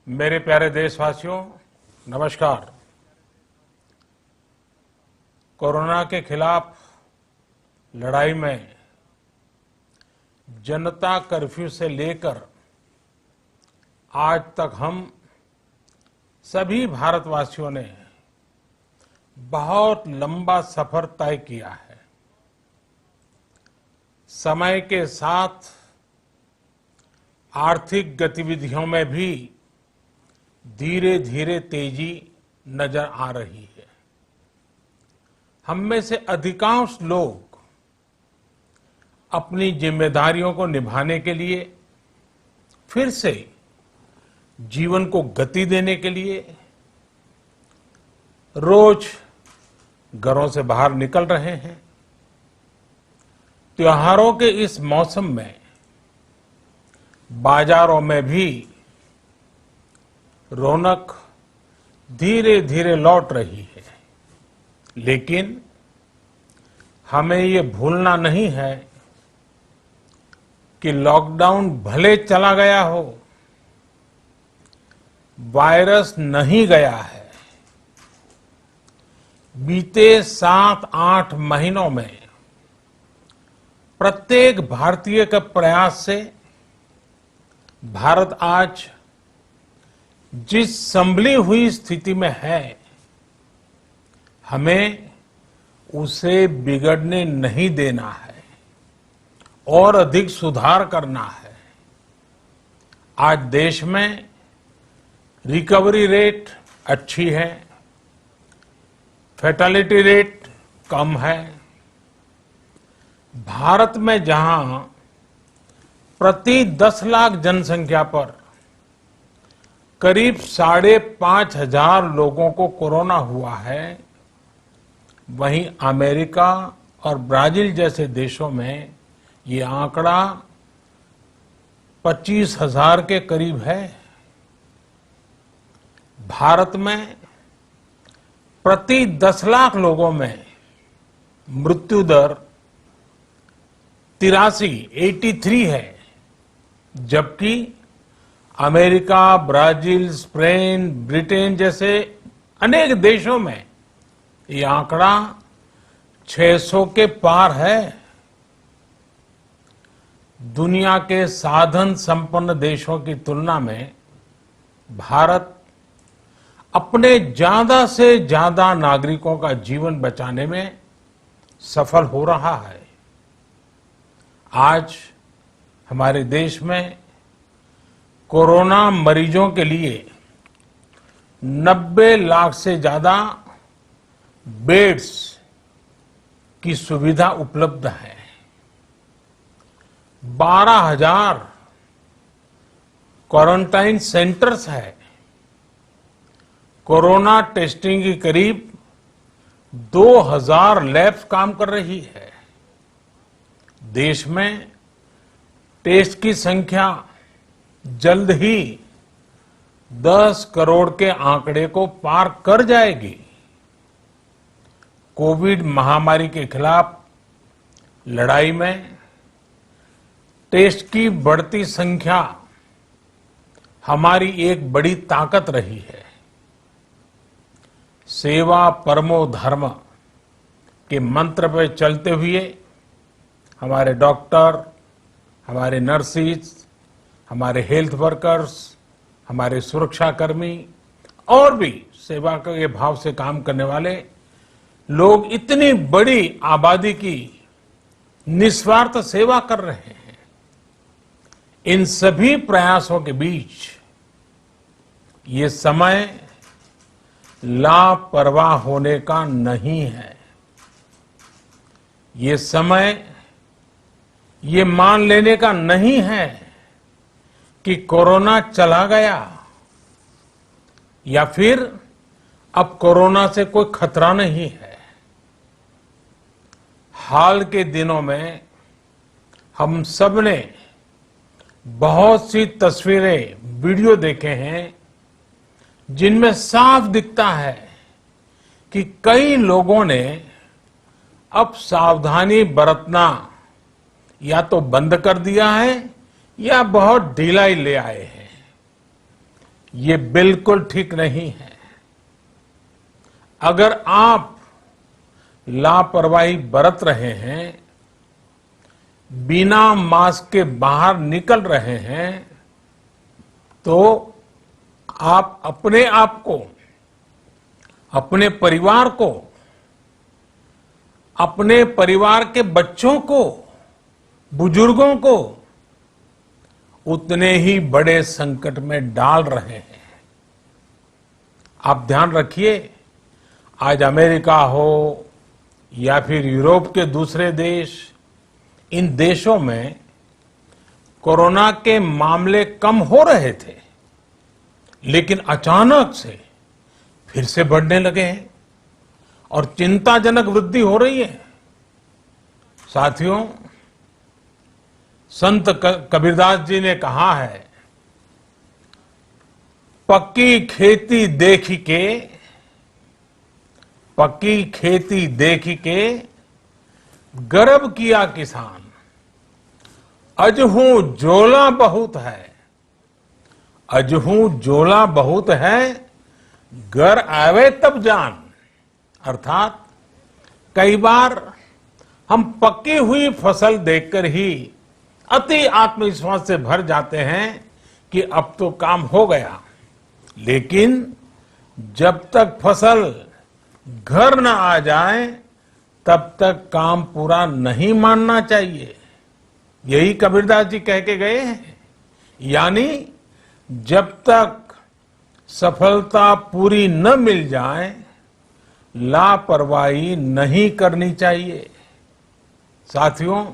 मेरे प्यारे देशवासियों, नमस्कार। कोरोना के खिलाफ लड़ाई में जनता कर्फ्यू से लेकर आज तक हम सभी भारतवासियों ने बहुत लंबा सफर तय किया है। समय के साथ आर्थिक गतिविधियों में भी धीरे धीरे तेजी नजर आ रही है। हम में से अधिकांश लोग अपनी जिम्मेदारियों को निभाने के लिए, फिर से जीवन को गति देने के लिए रोज घरों से बाहर निकल रहे हैं। त्योहारों के इस मौसम में बाजारों में भी रौनक धीरे धीरे लौट रही है, लेकिन हमें ये भूलना नहीं है कि लॉकडाउन भले चला गया हो, वायरस नहीं गया है। बीते 7-8 महीनों में प्रत्येक भारतीय के प्रयास से भारत आज जिस संभली हुई स्थिति में है, हमें उसे बिगड़ने नहीं देना है और अधिक सुधार करना है। आज देश में रिकवरी रेट अच्छी है, फैटेलिटी रेट कम है। भारत में जहां प्रति 10 लाख जनसंख्या पर करीब 5,500 लोगों को कोरोना हुआ है, वहीं अमेरिका और ब्राजील जैसे देशों में ये आंकड़ा 25,000 के करीब है। भारत में प्रति 10 लाख लोगों में मृत्यु दर 83 है, जबकि अमेरिका, ब्राजील, स्पेन, ब्रिटेन जैसे अनेक देशों में ये आंकड़ा 600 के पार है। दुनिया के साधन संपन्न देशों की तुलना में भारत अपने ज्यादा से ज्यादा नागरिकों का जीवन बचाने में सफल हो रहा है। आज हमारे देश में कोरोना मरीजों के लिए 90 लाख से ज्यादा बेड्स की सुविधा उपलब्ध है। 12,000 क्वारंटाइन सेंटर्स है। कोरोना टेस्टिंग की करीब 2,000 लैब्स काम कर रही है। देश में टेस्ट की संख्या जल्द ही 10 करोड़ के आंकड़े को पार कर जाएगी। कोविड महामारी के खिलाफ लड़ाई में टेस्ट की बढ़ती संख्या हमारी एक बड़ी ताकत रही है। सेवा परमो धर्म के मंत्र पर चलते हुए हमारे डॉक्टर, हमारे नर्सिस, हमारे हेल्थ वर्कर्स, हमारे सुरक्षाकर्मी और भी सेवा के भाव से काम करने वाले लोग इतनी बड़ी आबादी की निस्वार्थ सेवा कर रहे हैं। इन सभी प्रयासों के बीच ये समय लापरवाह होने का नहीं है। ये समय ये मान लेने का नहीं है कि कोरोना चला गया या फिर अब कोरोना से कोई खतरा नहीं है। हाल के दिनों में हम सब ने बहुत सी तस्वीरें, वीडियो देखे हैं जिनमें साफ दिखता है कि कई लोगों ने अब सावधानी बरतना या तो बंद कर दिया है या बहुत ढिलाई ले आए हैं। ये बिल्कुल ठीक नहीं है। अगर आप लापरवाही बरत रहे हैं, बिना मास्क के बाहर निकल रहे हैं, तो आप अपने आप को, अपने परिवार को, अपने परिवार के बच्चों को, बुजुर्गों को उतने ही बड़े संकट में डाल रहे हैं। आप ध्यान रखिए, आज अमेरिका हो या फिर यूरोप के दूसरे देश, इन देशों में कोरोना के मामले कम हो रहे थे, लेकिन अचानक से फिर से बढ़ने लगे हैं और चिंताजनक वृद्धि हो रही है। साथियों, संत कबीरदास जी ने कहा है, पक्की खेती देखी के गर्व किया किसान, अजहू जोला बहुत है, घर आवे तब जान। अर्थात कई बार हम पकी हुई फसल देखकर ही अति आत्मविश्वास से भर जाते हैं कि अब तो काम हो गया, लेकिन जब तक फसल घर न आ जाए तब तक काम पूरा नहीं मानना चाहिए। यही कबीरदास जी कह के गए हैं। यानी जब तक सफलता पूरी न मिल जाए, लापरवाही नहीं करनी चाहिए। साथियों,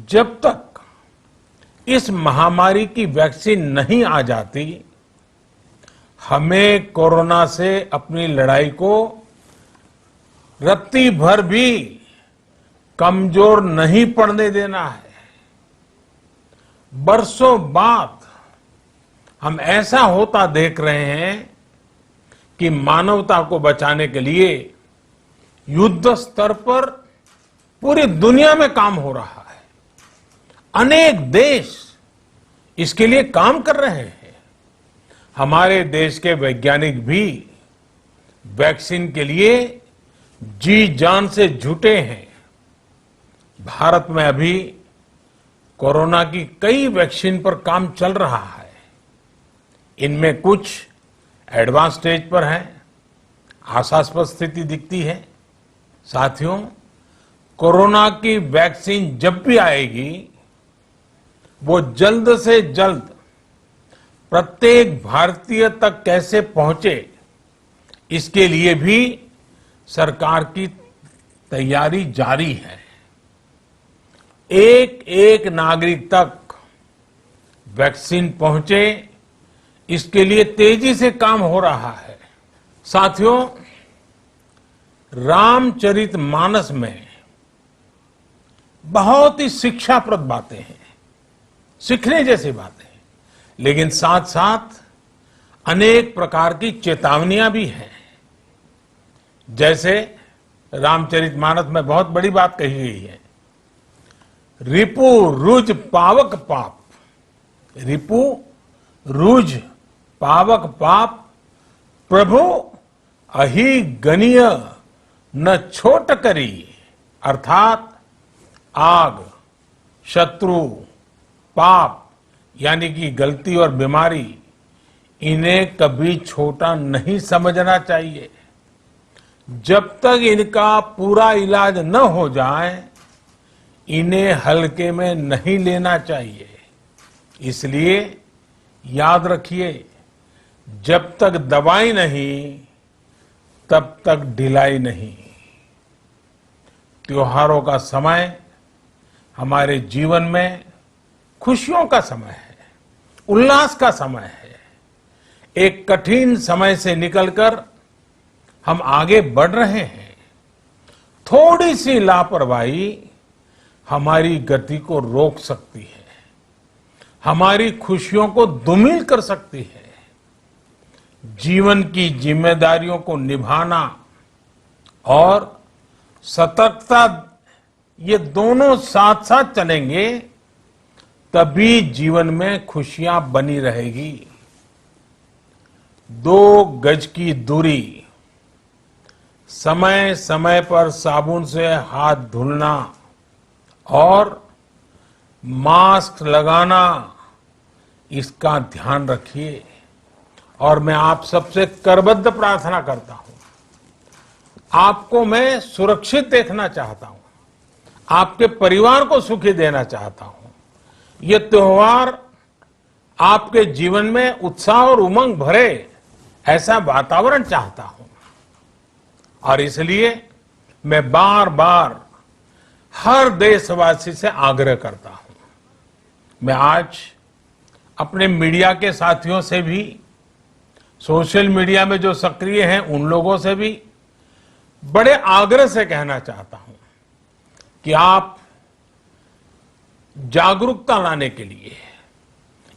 जब तक इस महामारी की वैक्सीन नहीं आ जाती, हमें कोरोना से अपनी लड़ाई को रत्ती भर भी कमजोर नहीं पड़ने देना है। बरसों बाद हम ऐसा होता देख रहे हैं कि मानवता को बचाने के लिए युद्ध स्तर पर पूरी दुनिया में काम हो रहा है। अनेक देश इसके लिए काम कर रहे हैं। हमारे देश के वैज्ञानिक भी वैक्सीन के लिए जी जान से जुटे हैं। भारत में अभी कोरोना की कई वैक्सीन पर काम चल रहा है। इनमें कुछ एडवांस स्टेज पर है, आशास्पद स्थिति दिखती है। साथियों, कोरोना की वैक्सीन जब भी आएगी, वो जल्द से जल्द प्रत्येक भारतीय तक कैसे पहुंचे, इसके लिए भी सरकार की तैयारी जारी है। एक एक नागरिक तक वैक्सीन पहुंचे, इसके लिए तेजी से काम हो रहा है। साथियों, रामचरितमानस में बहुत ही शिक्षाप्रद बातें हैं, सीखने जैसी बातें हैं, लेकिन साथ साथ अनेक प्रकार की चेतावनियां भी हैं। जैसे रामचरितमानस में बहुत बड़ी बात कही गई है, रिपु रुज पावक पाप, रिपु रुज पावक पाप, प्रभु अहि गनीय न छोट करी। अर्थात आग, शत्रु, पाप यानी कि गलती और बीमारी, इन्हें कभी छोटा नहीं समझना चाहिए। जब तक इनका पूरा इलाज न हो जाए, इन्हें हल्के में नहीं लेना चाहिए। इसलिए याद रखिए, जब तक दवाई नहीं, तब तक ढिलाई नहीं। त्योहारों का समय हमारे जीवन में खुशियों का समय है, उल्लास का समय है। एक कठिन समय से निकलकर हम आगे बढ़ रहे हैं। थोड़ी सी लापरवाही हमारी गति को रोक सकती है, हमारी खुशियों को धूमिल कर सकती है। जीवन की जिम्मेदारियों को निभाना और सतर्कता, ये दोनों साथ साथ चलेंगे, तभी जीवन में खुशियां बनी रहेगी। 2 गज की दूरी, समय समय पर साबुन से हाथ धुलना और मास्क लगाना, इसका ध्यान रखिए। और मैं आप सबसे करबद्ध प्रार्थना करता हूं, आपको मैं सुरक्षित देखना चाहता हूं, आपके परिवार को सुखी देना चाहता हूं। ये त्योहार आपके जीवन में उत्साह और उमंग भरे, ऐसा वातावरण चाहता हूं। और इसलिए मैं बार बार हर देशवासी से आग्रह करता हूं। मैं आज अपने मीडिया के साथियों से भी, सोशल मीडिया में जो सक्रिय हैं उन लोगों से भी बड़े आग्रह से कहना चाहता हूं कि आप जागरूकता लाने के लिए,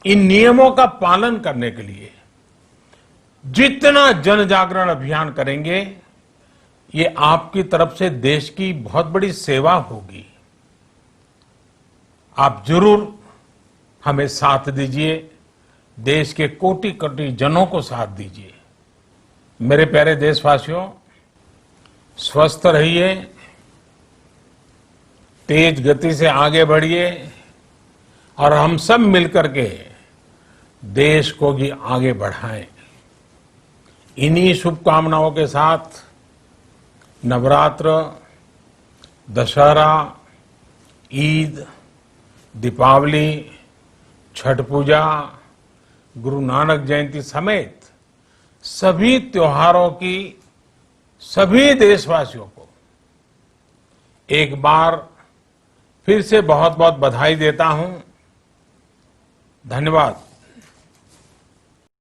इन नियमों का पालन करने के लिए जितना जन जागरण अभियान करेंगे, ये आपकी तरफ से देश की बहुत बड़ी सेवा होगी। आप जरूर हमें साथ दीजिए, देश के कोटि कोटि जनों को साथ दीजिए। मेरे प्यारे देशवासियों, स्वस्थ रहिए, तेज गति से आगे बढ़िए और हम सब मिलकर के देश को भी आगे बढ़ाएं। इन्हीं शुभकामनाओं के साथ नवरात्र, दशहरा, ईद, दीपावली, छठ पूजा, गुरु नानक जयंती समेत सभी त्योहारों की सभी देशवासियों को एक बार फिर से बहुत बहुत बधाई देता हूं। धन्यवाद।